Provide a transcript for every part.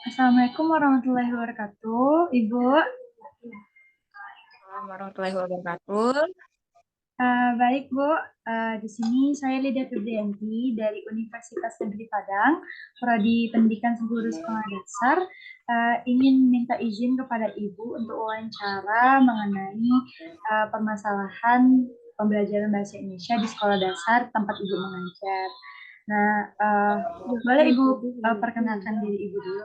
Assalamualaikum warahmatullahi wabarakatuh, Ibu. Assalamualaikum warahmatullahi wabarakatuh. Baik, Bu. Di sini saya Lydia Febrianti dari Universitas Negeri Padang, Prodi Pendidikan Guru Sekolah Dasar. Ingin minta izin kepada Ibu untuk wawancara mengenai permasalahan pembelajaran bahasa Indonesia di sekolah dasar tempat Ibu mengajar. Nah, boleh Ibu perkenalkan diri Ibu dulu?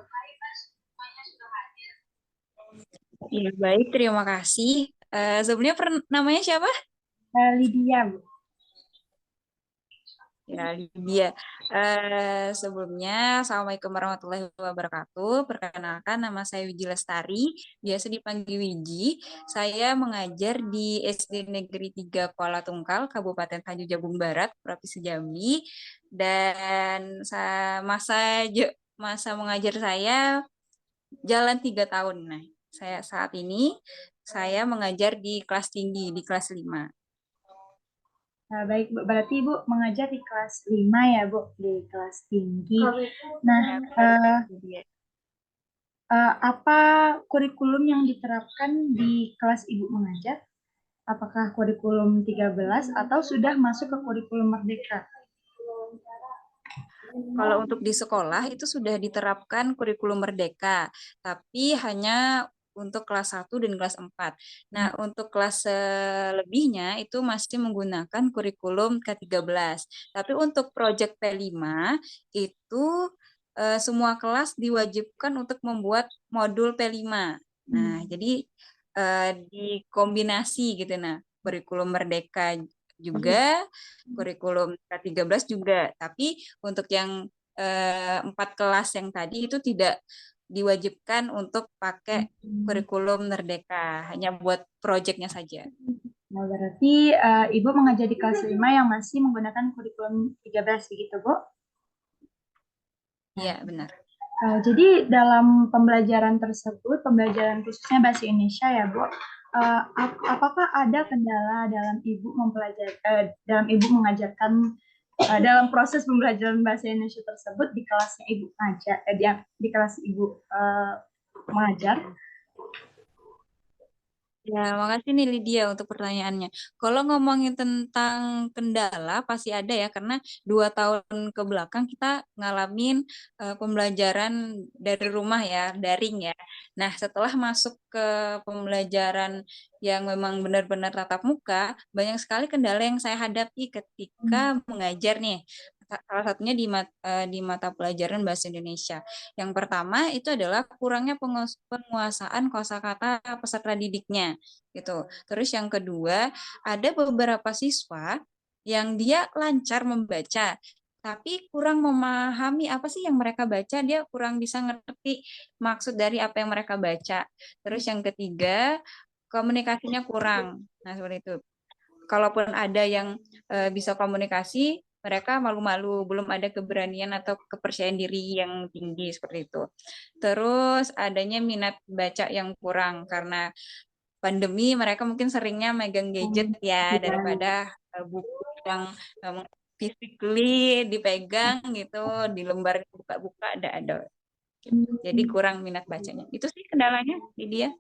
Ya, baik, terima kasih. Sebelumnya namanya siapa? Lydia, Bu. Ya, Lydia. Sebelumnya, Assalamualaikum warahmatullahi wabarakatuh. Perkenalkan, nama saya Wiji Lestari, biasa dipanggil Wiji. Saya mengajar di SD Negeri 3 Kuala Tungkal, Kabupaten Tanjung Jabung Barat, Provinsi Jambi. Dan masa mengajar saya jalan 3 tahun. Nah, saat ini saya mengajar di kelas tinggi, di kelas 5. Baik, Bu. Berarti Ibu mengajar di kelas 5 ya, Bu, di kelas tinggi. Nah, Ya, benar sekali dia. apa kurikulum yang diterapkan di kelas Ibu mengajar? Apakah kurikulum 13 atau sudah masuk ke kurikulum Merdeka? Kalau untuk di sekolah itu sudah diterapkan kurikulum merdeka, tapi hanya untuk kelas 1 dan kelas 4. Nah, untuk kelas lebihnya itu masih menggunakan kurikulum K13. Tapi untuk proyek P5 itu semua kelas diwajibkan untuk membuat modul P5. Nah, jadi dikombinasi gitu. Nah, kurikulum merdeka juga, kurikulum K13 juga. Tapi untuk yang 4 kelas yang tadi itu tidak diwajibkan untuk pakai kurikulum Merdeka, hanya buat proyeknya saja. Nah, berarti Ibu mengajar di kelas 5 yang masih menggunakan kurikulum 13 begitu, Bu? Nah, Iya, benar. jadi dalam pembelajaran tersebut, pembelajaran khususnya bahasa Indonesia ya, Bu, apakah ada kendala dalam Ibu mempelajari, dalam Ibu mengajarkan dalam proses pembelajaran bahasa Indonesia tersebut di kelasnya Ibu mengajar, di kelas Ibu mengajar? Ya, makasih nih Lydia untuk pertanyaannya. Kalau ngomongin tentang kendala, pasti ada ya, karena 2 tahun ke belakang kita ngalamin pembelajaran dari rumah ya, daring ya. Nah, setelah masuk ke pembelajaran yang memang benar-benar tatap muka, banyak sekali kendala yang saya hadapi ketika mengajar nih. Salah satunya di mata pelajaran bahasa Indonesia. Yang pertama itu adalah kurangnya penguasaan kosakata peserta didiknya gitu. Terus yang kedua, ada beberapa siswa yang dia lancar membaca, tapi kurang memahami apa sih yang mereka baca, dia kurang bisa ngerti maksud dari apa yang mereka baca. Terus yang ketiga, komunikasinya kurang. Nah, seperti itu. Kalaupun ada yang bisa komunikasi, mereka malu-malu, belum ada keberanian atau kepercayaan diri yang tinggi seperti itu. Terus adanya minat baca yang kurang karena pandemi mereka mungkin seringnya megang gadget ya daripada buku yang um, physically dipegang gitu di lembar buka-buka ada jadi kurang minat bacanya itu sih kendalanya di dia.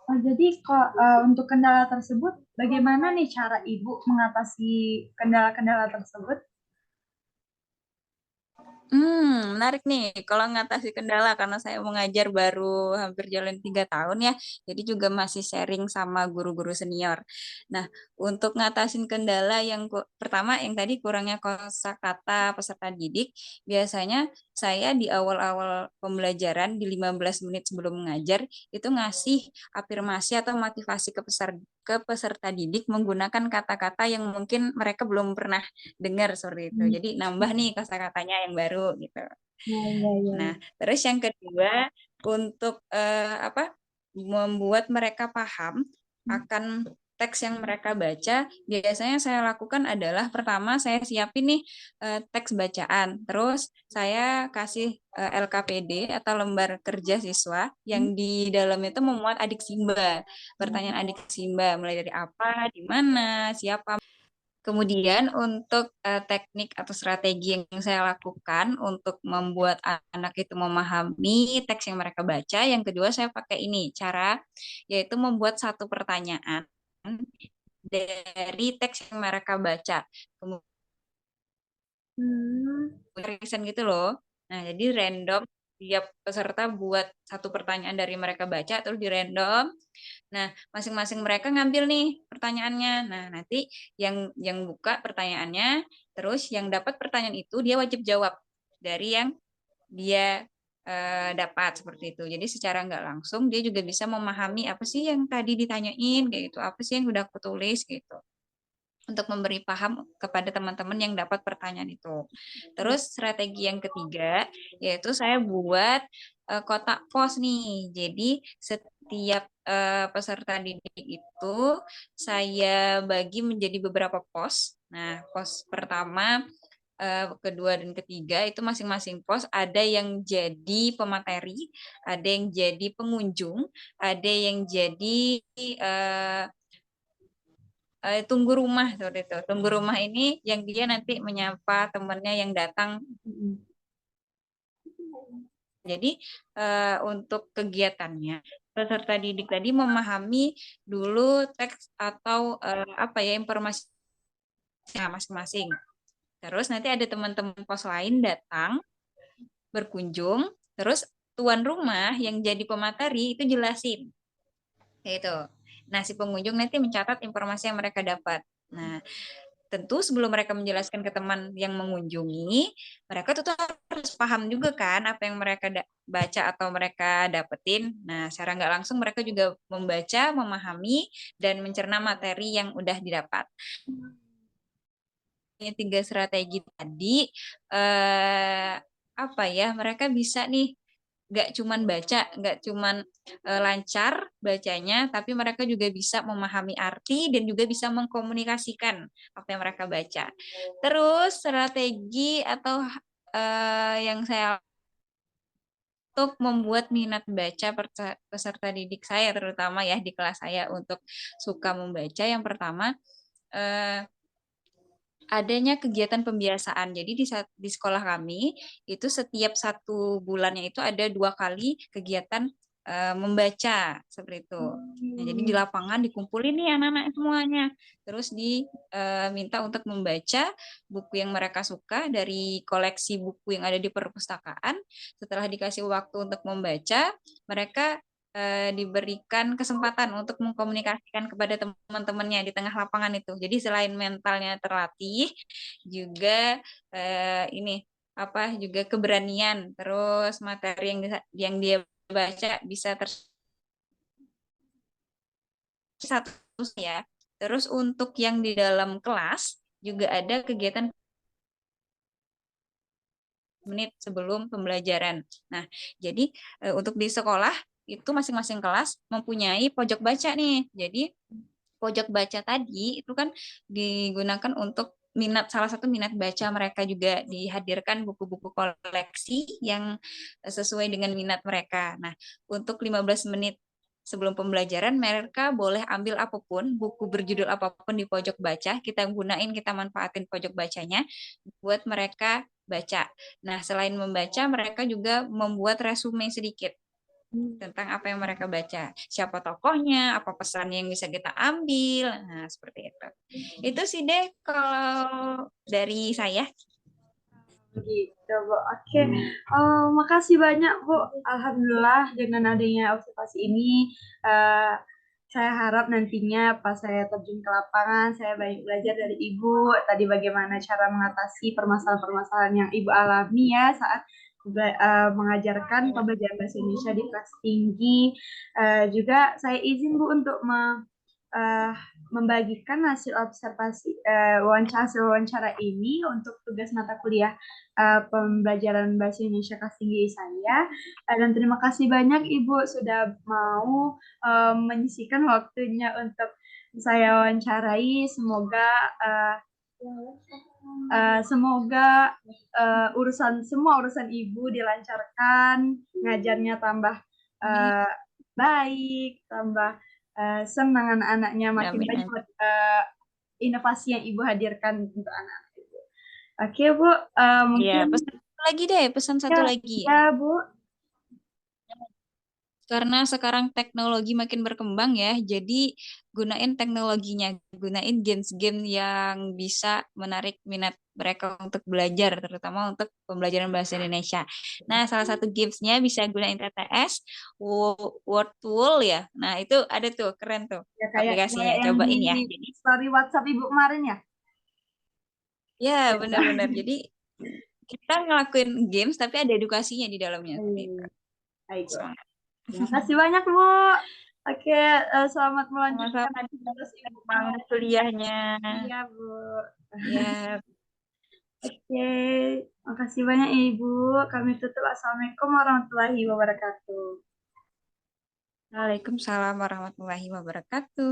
Jadi untuk kendala tersebut, bagaimana nih cara Ibu mengatasi kendala-kendala tersebut? Menarik nih. Kalau ngatasi kendala karena saya mengajar baru hampir jalan 3 tahun ya, jadi juga masih sharing sama guru-guru senior. Nah, untuk ngatasin kendala yang pertama yang tadi kurangnya kosakata peserta didik, biasanya saya di awal-awal pembelajaran di 15 menit sebelum mengajar itu ngasih afirmasi atau motivasi ke peserta didik menggunakan kata-kata yang mungkin mereka belum pernah dengar seperti itu. Hmm. Jadi nambah nih kosakatanya yang baru gitu. Ya, ya, Nah, ya. terus yang kedua untuk apa? Membuat mereka paham akan teks yang mereka baca, biasanya saya lakukan adalah pertama saya siapin nih teks bacaan, terus saya kasih LKPD atau lembar kerja siswa yang di dalam itu memuat adik Simba, pertanyaan adik Simba mulai dari apa, di mana, siapa. Kemudian untuk teknik atau strategi yang saya lakukan untuk membuat anak itu memahami teks yang mereka baca, yang kedua saya pakai ini cara, yaitu membuat satu pertanyaan dari teks yang mereka baca. Kemudian riset gitu loh. Nah, jadi random tiap peserta buat satu pertanyaan dari mereka baca terus di random. Nah, masing-masing mereka ngambil nih pertanyaannya. Nah, nanti yang buka pertanyaannya, terus yang dapat pertanyaan itu dia wajib jawab dari yang dia dapat seperti itu. Jadi secara nggak langsung dia juga bisa memahami apa sih yang tadi ditanyain kayak gitu, apa sih yang udah aku tulis gitu untuk memberi paham kepada teman-teman yang dapat pertanyaan itu. Terus strategi yang ketiga yaitu saya buat kotak pos nih. Jadi setiap peserta didik itu saya bagi menjadi beberapa pos. Nah, pos pertama, kedua dan ketiga itu masing-masing pos ada yang jadi pemateri, ada yang jadi pengunjung, ada yang jadi eh, tunggu rumah seperti itu. Tunggu rumah ini yang dia nanti menyapa temannya yang datang. Jadi untuk kegiatannya peserta didik tadi memahami dulu teks atau apa ya informasi masing-masing. Terus nanti ada teman-teman pos lain datang berkunjung, terus tuan rumah yang jadi pemateri itu jelasin. Kayak itu. Nah, si pengunjung nanti mencatat informasi yang mereka dapat. Nah, tentu sebelum mereka menjelaskan ke teman yang mengunjungi, mereka tuh harus paham juga kan apa yang mereka baca atau mereka dapetin. Nah, secara nggak langsung mereka juga membaca, memahami, dan mencerna materi yang udah didapat. Ini tiga strategi tadi, apa ya, mereka bisa nih nggak cuman baca, nggak cuman lancar bacanya, tapi mereka juga bisa memahami arti dan juga bisa mengkomunikasikan apa yang mereka baca. Terus strategi atau yang saya untuk membuat minat baca peserta didik saya, terutama ya di kelas saya untuk suka membaca, yang pertama adanya kegiatan pembiasaan. Jadi di sekolah kami itu setiap satu bulannya itu ada 2 kali kegiatan membaca seperti itu. Nah, jadi di lapangan dikumpulin nih anak-anak semuanya, terus diminta untuk membaca buku yang mereka suka dari koleksi buku yang ada di perpustakaan. Setelah dikasih waktu untuk membaca, mereka diberikan kesempatan untuk mengkomunikasikan kepada teman-temannya di tengah lapangan itu. Jadi selain mentalnya terlatih, juga ini apa juga keberanian, terus materi yang dia baca bisa satu ya. Terus untuk yang di dalam kelas juga ada kegiatan menit sebelum pembelajaran. Nah, jadi untuk di sekolah itu masing-masing kelas mempunyai pojok baca nih. Jadi pojok baca tadi itu kan digunakan untuk salah satu minat baca mereka, juga dihadirkan buku-buku koleksi yang sesuai dengan minat mereka. Nah, untuk 15 menit sebelum pembelajaran mereka boleh ambil apapun, buku berjudul apapun di pojok baca, kita gunain, kita manfaatin pojok bacanya buat mereka baca. Nah, selain membaca, mereka juga membuat resume sedikit tentang apa yang mereka baca. Siapa tokohnya, apa pesan yang bisa kita ambil. Nah, seperti itu. Itu sih deh kalau dari saya. Gitu, Bu. Oke. Makasih banyak, Bu. Alhamdulillah dengan adanya observasi ini, saya harap nantinya pas saya terjun ke lapangan, saya banyak belajar dari Ibu. Tadi bagaimana cara mengatasi permasalahan-permasalahan yang Ibu alami ya saat mengajarkan pembelajaran bahasa Indonesia di kelas tinggi. Juga saya izin Bu untuk eh, membagikan hasil observasi hasil wawancara ini untuk tugas mata kuliah pembelajaran bahasa Indonesia kelas tinggi saya. Dan terima kasih banyak Ibu sudah mau menyisihkan waktunya untuk saya wawancarai. Semoga semua urusan Ibu dilancarkan, ngajarnya tambah uh, baik, tambah senang anak-anaknya makin Amin, amin. banyak inovasi yang Ibu hadirkan untuk anak. Oke, Bu. Iya, Mungkin pesan satu lagi deh, pesan satu ya, lagi. ya, Bu. Karena sekarang teknologi makin berkembang ya, jadi gunain teknologinya, gunain games-game yang bisa menarik minat mereka untuk belajar, terutama untuk pembelajaran bahasa Indonesia. Nah, salah satu gamesnya bisa gunain TTS, Word Tool ya. Nah, itu ada tuh, keren tuh Ya kayak aplikasinya, yang di cobain ya. Jadi, story WhatsApp Ibu kemarin ya. ya Ya. benar-benar. Jadi kita ngelakuin games tapi ada edukasinya di dalamnya. Gitu. Baik, Bu. Semangat. Terima kasih banyak, Bu. Oke, selamat melanjutkan Sama-sama aktivitas Ibu. semangat kuliahnya. Iya, Bu. Ya, Oke, makasih banyak Ibu. Kami tutup. Assalamualaikum warahmatullahi wabarakatuh. Waalaikumsalam warahmatullahi wabarakatuh.